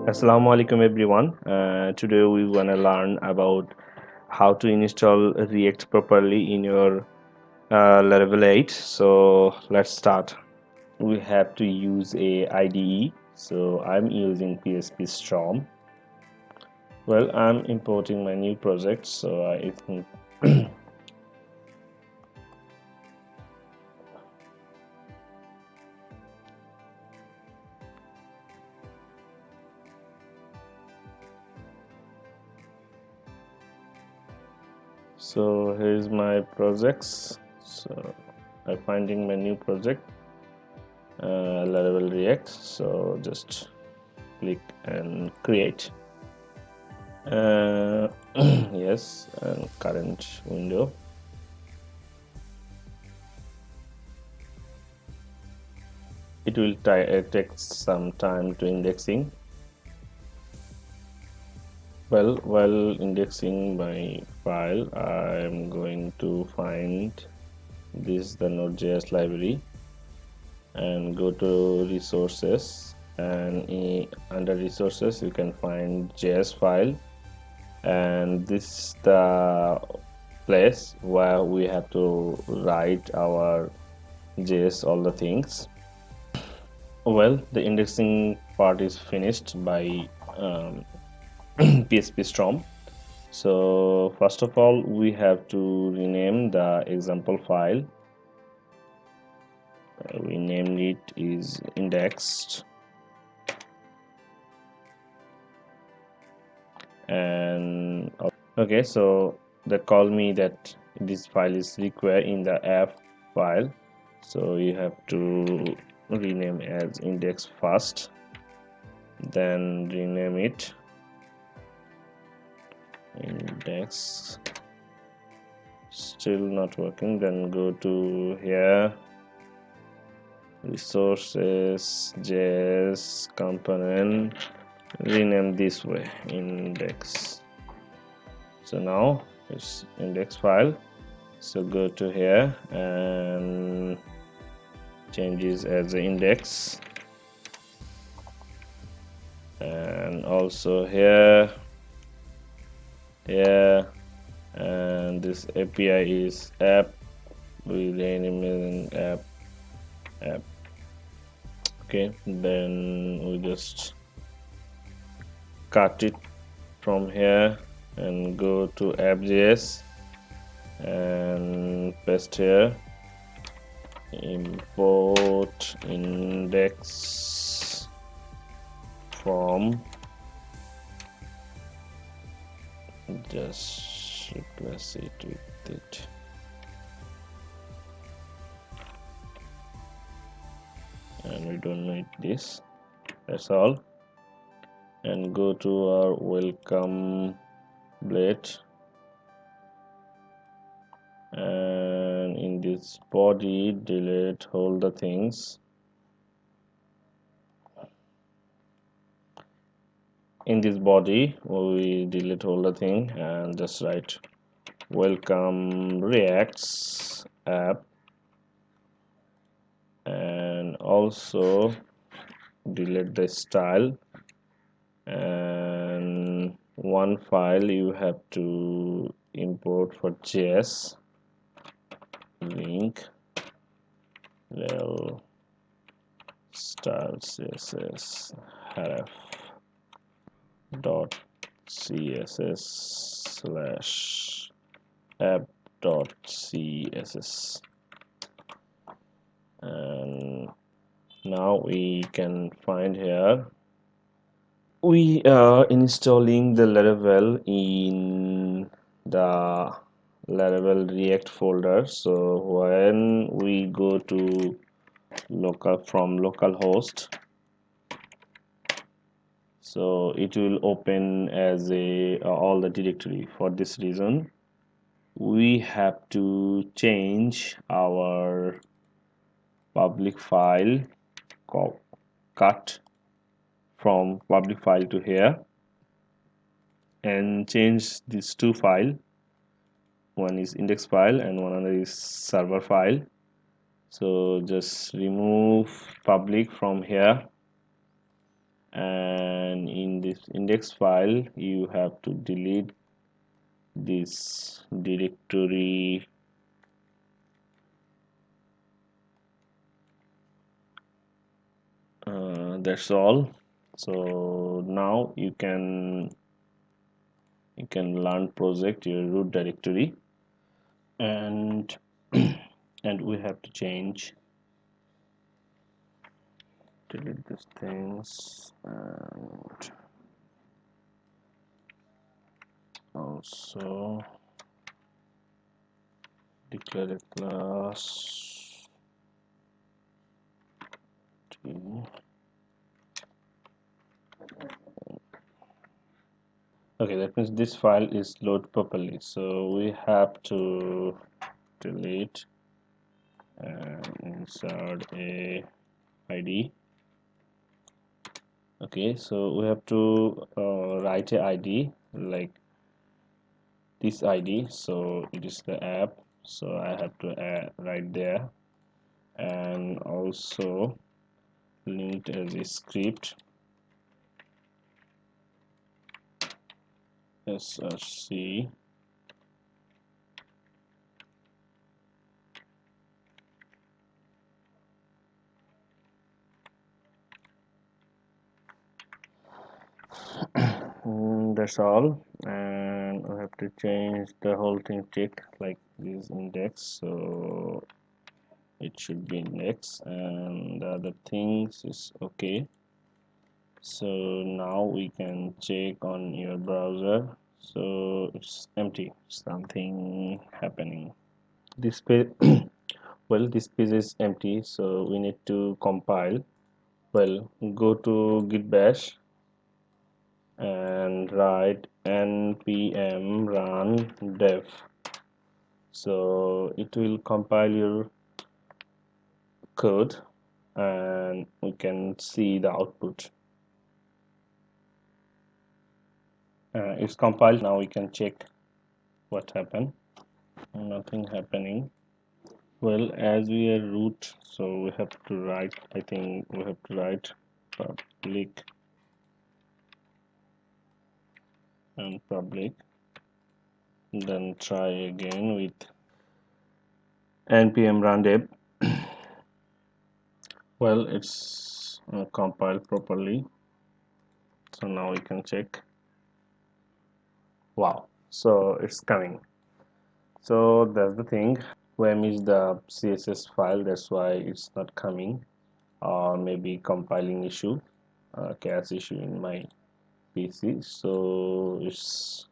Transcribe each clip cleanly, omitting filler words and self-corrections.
Assalamu alaikum everyone. Today we want to learn about how to install React properly in your Laravel 8. So let's start. We have to use a IDE. So I'm using Phpstorm. Well, I'm importing my new project. So I think so here's my projects. So I'm finding my new project, Laravel React. So just click and create. Yes, and current window. It will take some time to indexing. Well, while indexing my file, I'm going to find this the Node.js library and go to resources, and under resources you can find JS file, and this is the place where we have to write our JS all the things. Well, the indexing part is finished by Phpstorm. So first of all, we have to rename the example file. We named it is indexed, and okay, so that called me that this file is required in the app file. So you have to rename as index first, then rename it index. Still not working, then go to here, resources, JS component, rename this way, index. So now it's index file. So go to here and changes as the index, and also here, and this API is app. We rename app. Okay, then we just cut it from here and go to app.js and paste here, import index from, just replace it with it. And we don't need this, that's all. And go to our welcome blade, and in this body delete all the things. In this body we delete all the thing and just write welcome Reacts app, and also delete the style, and one file you have to import for JS link rel style css href dot css slash app dot css, and now we can find here we are installing the Laravel in the Laravel React folder. So when we go to localhost, so it will open as a all the directory. For this reason, we have to change our public file cut from public file to here, and change these two files. One is index file and one other is server file. So just remove public from here and in this index file you have to delete this directory. That's all. So now you can learn project your root directory, and and we have to delete these things, and also declare a class to, okay, that means this file is load properly, so we have to delete and insert a id. Okay, so we have to write a id like this id, so it is the app, so I have to write there, and also linked as a script src that's all. And I have to change the whole thing tick like this index, so it should be index, and the other things is okay. So now we can check on your browser, so it's empty, something happening. This page well, this page is empty, so we need to compile. Well, go to git bash and write npm run dev, so it will compile your code and we can see the output. It's compiled. Now we can check what happened. Nothing happening. Well, as we are root, so we have to write, I think we have to write public and public, then try again with npm run dev. Well, it's compiled properly, so now we can check. Wow, so it's coming. So that's the thing. Wamp is the css file, that's why it's not coming, or maybe compiling issue, cache issue in my PC. So it's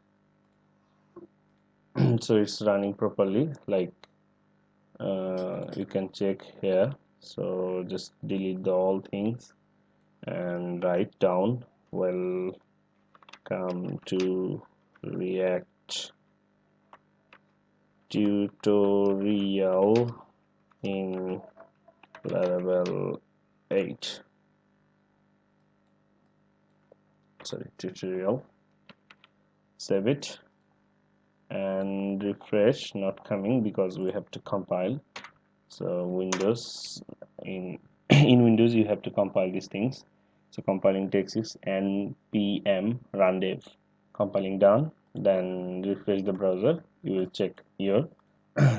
so it's running properly, like you can check here. So just delete the all things and write down welcome to React tutorial in Laravel 8. Sorry, tutorial. Save it and refresh. Not coming because we have to compile. So Windows, in in Windows you have to compile these things. So compiling takes is npm run dev. Compiling done, then refresh the browser, you will check your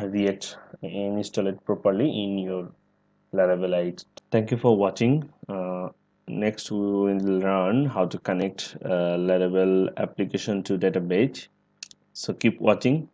React install it properly in your Laravel 8. Thank you for watching. Next we will learn how to connect Laravel application to database. So keep watching.